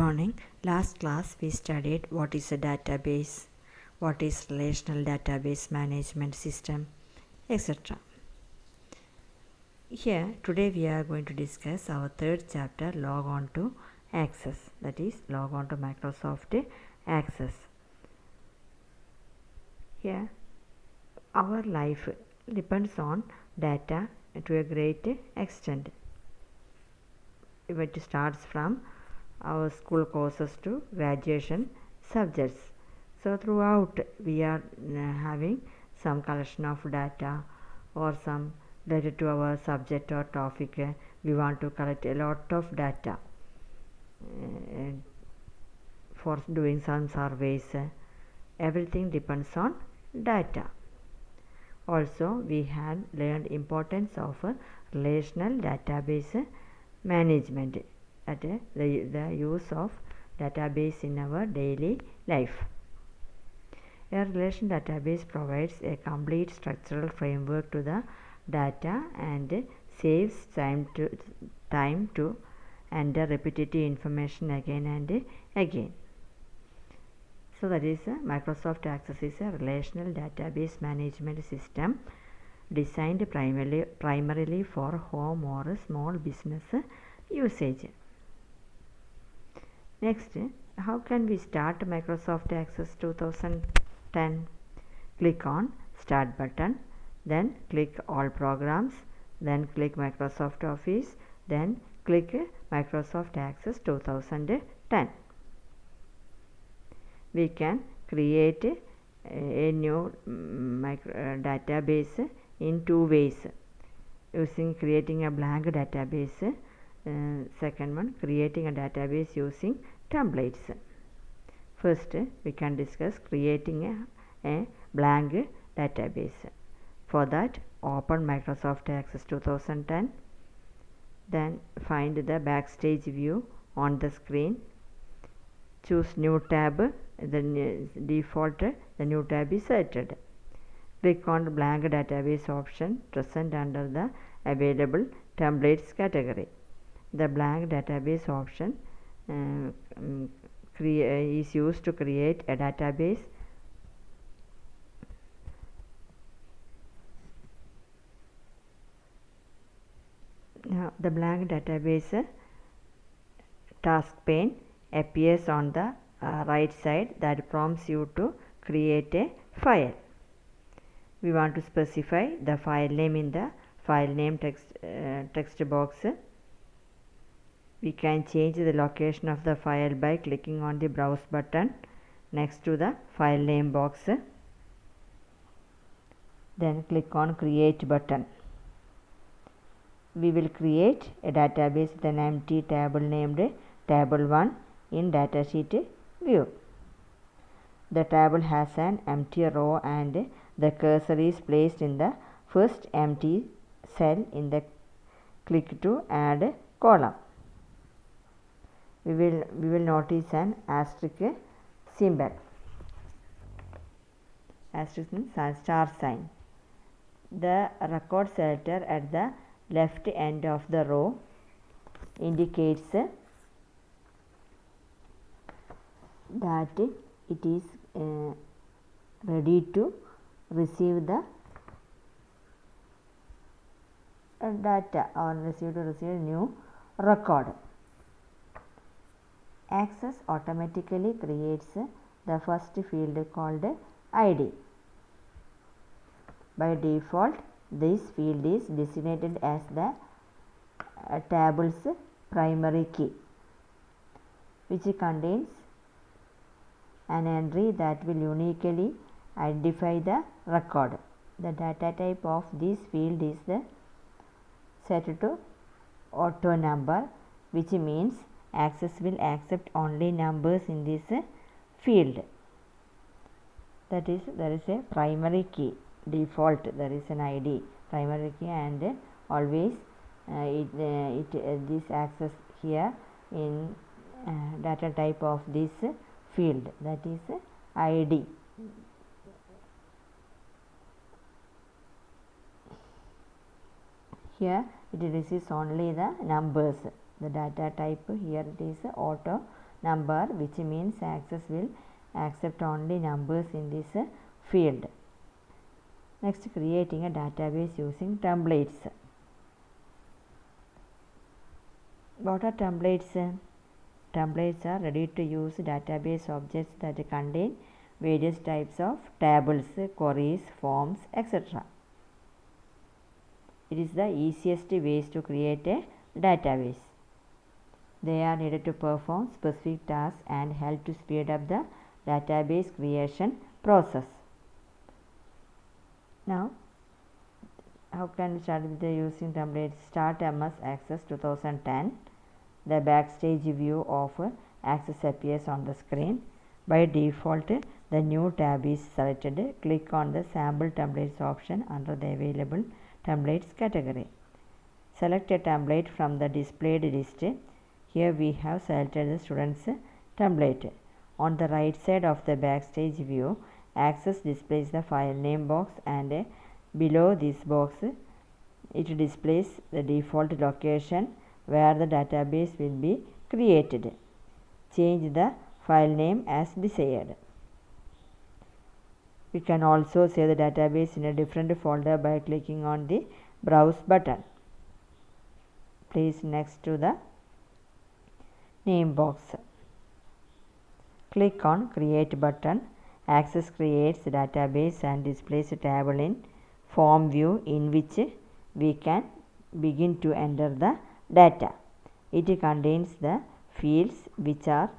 morning. Last class we studied what is a database, what is relational database management system, etc. Here today we are going to discuss our third chapter, log on to Access, that is log on to Microsoft Access. Here our life depends on data to a great extent. It starts from our school courses to graduation subjects. So throughout we are having some collection of data or some related to our subject or topic. We want to collect a lot of data for doing some surveys. Everything depends on data. Also we had learned importance of relational database management, the use of database in our daily life. A relational database provides a complete structural framework to the data and saves time to enter repetitive information again and again. So that is Microsoft Access is a relational database management system designed primarily for home or small business usage. Next, how can we start Microsoft Access 2010? Click on Start button, then click All Programs, then click Microsoft Office, then click Microsoft Access 2010. We can create a new database in two ways, using creating a blank database. Second one, creating a database using templates. First we can discuss creating a blank database. For that, open Microsoft Access 2010, then find the backstage view on the screen, choose new tab. The default the new tab is selected. Click on the blank database option present under the available templates category. The blank database option is used to create a database the blank database task pane appears on the right side that prompts you to create a file. We want to specify the file name in the file name text box. We can change the location of the file by clicking on the browse button next to the file name box. Then click on create button. We will create a database with an empty table named table 1 in datasheet view. The table has an empty row and the cursor is placed in the first empty cell in the click to add column. We will notice an asterisk symbol. Asterisk means star sign. The record selector at the left end of the row indicates that it is ready to receive the data or receive new record. Access automatically creates the first field called ID. By default, this field is designated as the table's primary key, which contains an entry that will uniquely identify the record. The data type of this field is the set to auto number, which means Access will accept only numbers in this field. That is, there is a primary key. Default, there is an ID primary key, and always this access here in data type of this field, that is ID. Here it receives only the numbers. The data type here it is auto number, which means Access will accept only numbers in this field. Next, creating a database using templates. What are templates? Templates are ready-to-use database objects that contain various types of tables, queries, forms, etc. It is the easiest ways to create a database. They are needed to perform specific tasks and help to speed up the database creation process. Now, how can we start with using templates? Start MS Access 2010. The backstage view of Access appears on the screen. By default, the new tab is selected. Click on the Sample Templates option under the Available Templates category. Select a template from the displayed list. Here we have selected the student's template. On the right side of the backstage view, Access displays the file name box, and below this box it displays the default location where the database will be created. Change the file name as desired. We can also save the database in a different folder by clicking on the Browse button. Place next to the name box. Click on Create button. Access creates the database and displays a table in form view in which we can begin to enter the data. It contains the fields which are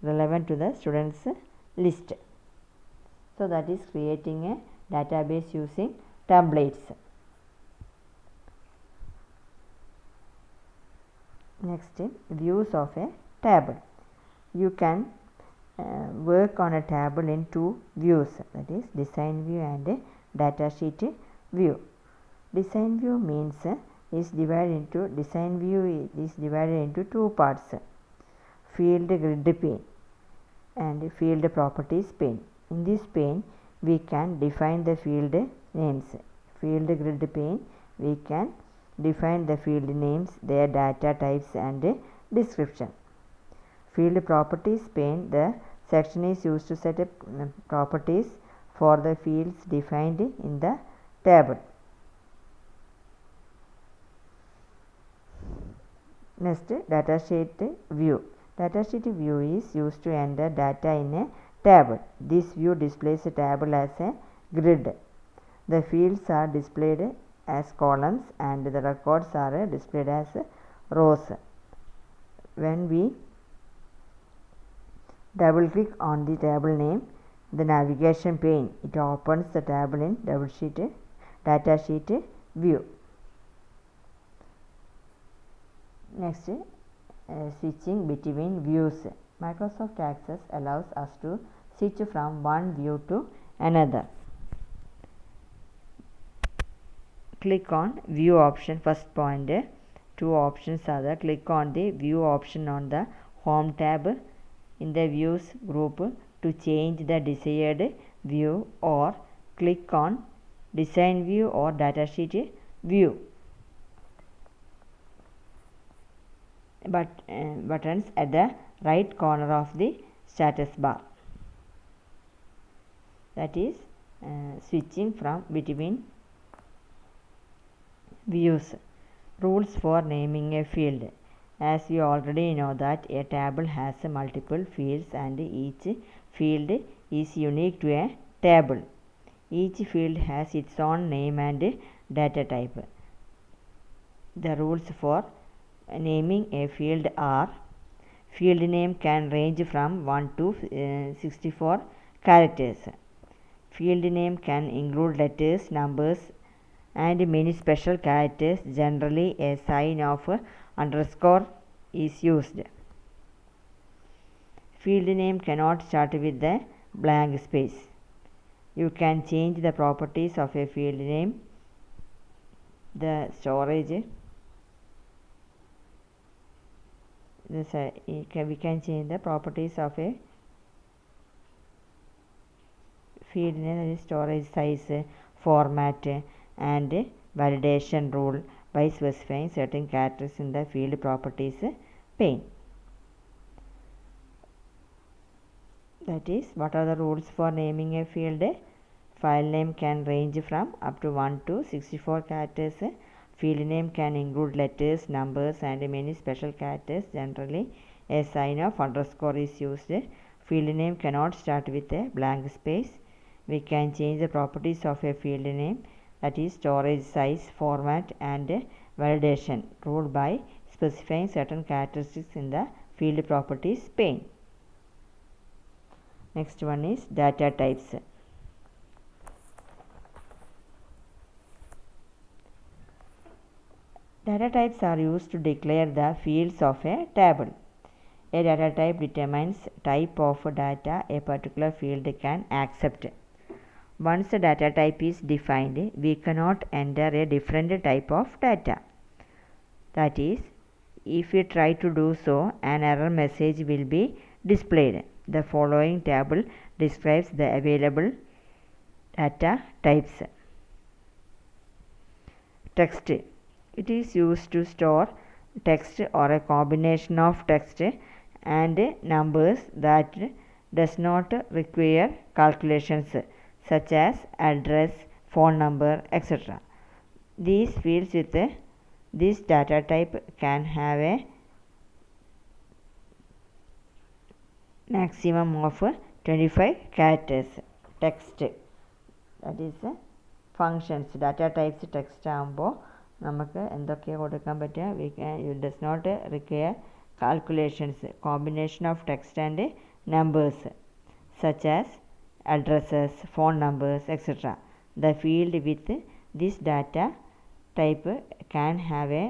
relevant to the students list. So that is creating a database using templates. Next, views of a table. You can work on a table in two views, that is design view and datasheet view. Design view means design view is divided into two parts: field grid pane and field properties pane. In this pane, we can define the field names. Field grid pane, we can define the field names, their data types and description. Field properties pane, the section is used to set up properties for the fields defined in the table. Next, datasheet view. Datasheet view is used to enter data in a table. This view displays a table as a grid. The fields are displayed as columns and the records are displayed as rows. When we double click on the table name, the navigation pane, it opens the table in datasheet view. Next, switching between views. Microsoft Access allows us to switch from one view to another. Click on view option, first point. Two options are there. Click on the view option on the home tab in the views group to change the desired view, or click on design view or datasheet view buttons at the right corner of the status bar. That is switching from between views. Rules for naming a field. As we already know that a table has multiple fields and each field is unique to a table. Each field has its own name and data type. The rules for naming a field are: field name can range from 1 to 64 characters. Field name can include letters, numbers and many special characters. Generally, a sign of underscore is used. Field name cannot start with a blank space. You can change the properties of a field name, the storage, we can change the properties of a field name, that is storage size, format and validation rule by specifying certain characters in the field properties pane. That is, what are the rules for naming a field? File name can range from up to 1 to 64 characters. Field name can include letters, numbers, and many special characters. Generally, a sign of underscore is used. Field name cannot start with a blank space. We can change the properties of a field name, that is storage size, format, and validation, ruled by specifying certain characteristics in the field properties pane. Next one is data types. Data types are used to declare the fields of a table. A data type determines type of data a particular field can accept. Once a data type is defined, we cannot enter a different type of data. That is, if we try to do so, an error message will be displayed. The following table describes the available data types. Text. It is used to store text or a combination of text and numbers that does not require calculations, such as address, phone number, etc. These fields with this data type can have a maximum of 25 characters. Text, that is functions, data types text ആകുമ്പോൾ നമുക്ക് എന്തൊക്കെയാണ് കൊടുക്കാൻ പറ്റുക? It does not require calculations, combination of text and numbers such as addresses, phone numbers, etc. The field with this data type can have a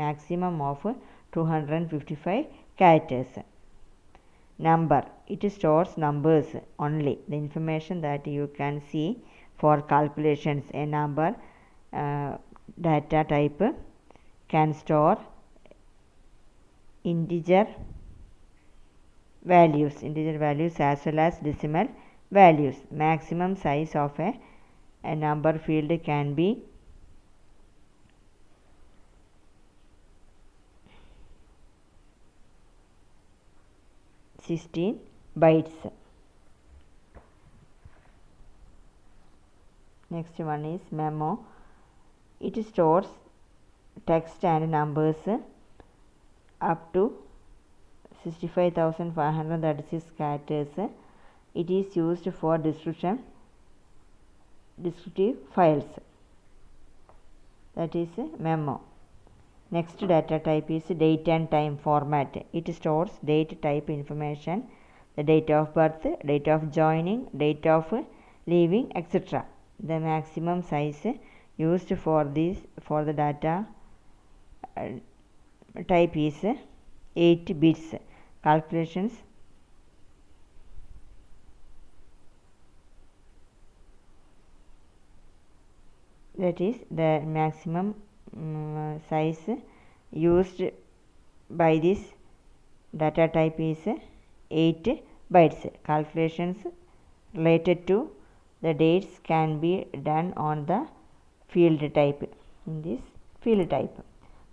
maximum of 255 characters. Number, it stores numbers only, the information that you can see for calculations. A number data type can store integer values as well as decimal values. Maximum size of a number field can be 16 bytes. Next one is memo. It stores text and numbers up to 65,536 characters. It is used for descriptive files. That is memo. Next data type is date and time format. It stores date type information, the date of birth, date of joining, date of leaving, etc. The maximum size used for the data type is 8 bits. Calculations, that is the maximum size used by this data type is 8 bytes. Calculations related to the dates can be done on the field type, in this field type,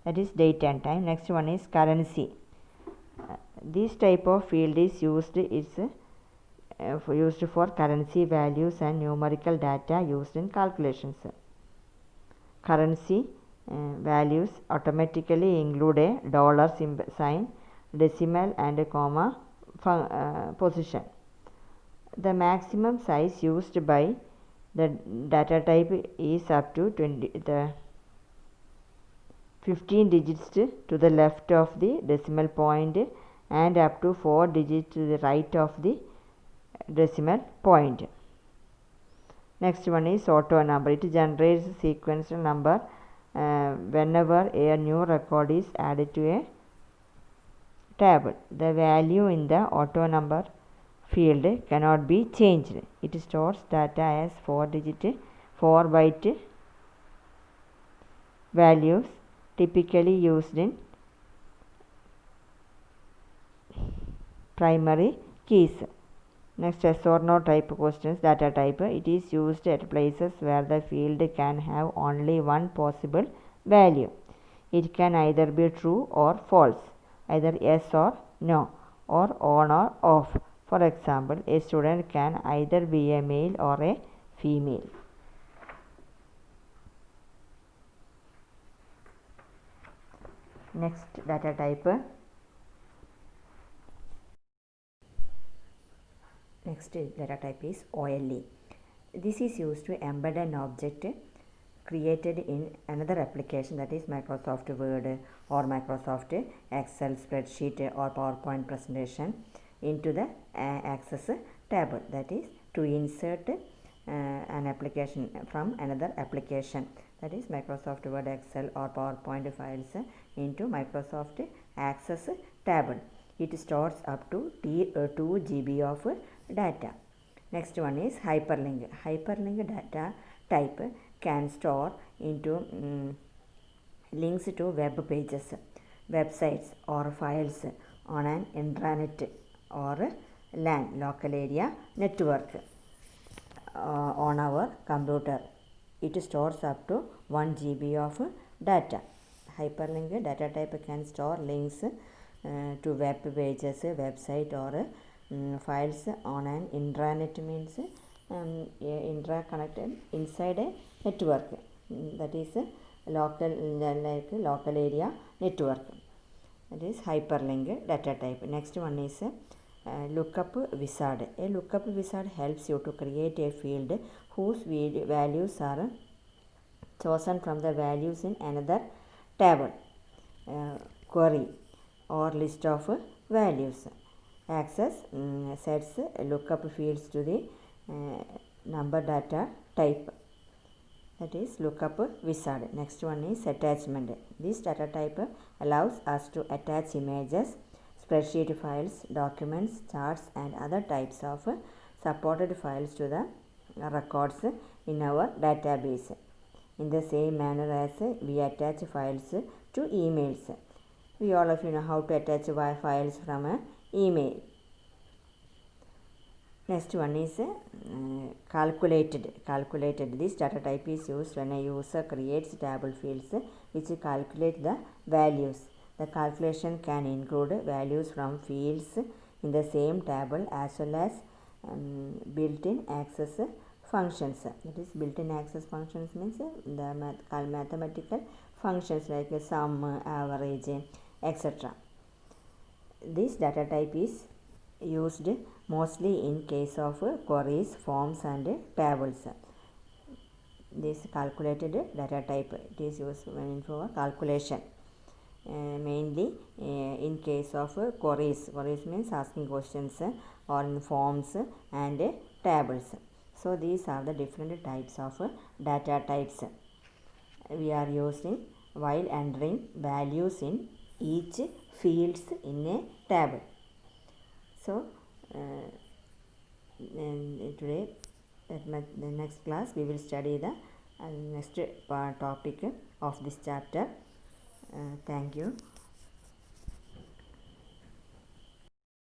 that is date and time. Next one is currency. This type of field is used for currency values and numerical data used in calculations. Currency values automatically include a dollar sign, decimal and a comma position. The maximum size used by the data type is up to 15 digits to the left of the decimal point and up to 4 digits to the right of the decimal point. Next one is auto number. It generates sequence number whenever a new record is added to a table. The value in the auto number field cannot be changed. It stores data as 4 byte values typically used in primary keys. Next, yes or no type questions. Data type. It is used at places where the field can have only one possible value. It can either be true or false, either yes or no, or on or off. For example, a student can either be a male or a female. Next data type. Next data type is OLE. This is used to embed an object created in another application, that is Microsoft Word or Microsoft Excel spreadsheet or PowerPoint presentation, into the Access table, that is to insert an application from another application, that is Microsoft Word, Excel or PowerPoint files into Microsoft Access table. It stores up to 2 GB of data. Next one is hyperlink. Hyperlink data type can store into links to web pages, websites or files on an intranet or LAN, local area network, on our computer. It stores up to 1 GB of data. Hyperlink data type can store links to web pages, website or files on an intranet, means intra-connected inside a network, that is local, like local area network. That is hyperlink data type. Next one is lookup wizard. A lookup wizard helps you to create a field whose values are chosen from the values in another table, query or list of values. Access sets lookup fields to the number data type, that is lookup wizard. Next one is attachment. This data type allows us to attach images, spreadsheet files, documents, charts and other types of supported files to the records in our database, in the same manner as we attach files to emails. We all of you know how to attach files from an email. Next one is calculated. This data type is used when a user creates table fields which calculate the values. The calculation can include values from fields in the same table as well as built-in access functions. That is, built-in access functions means the mathematical functions like sum, average, etc. This data type is used mostly in case of queries, forms and tables. This calculated data type, it is used when for calculation, mainly in case of queries. Queries means asking questions, or in forms and tables. So these are the different types of data types we are using while entering values in each fields in a table. So today, the next class, we will study the next topic of this chapter. Thank you.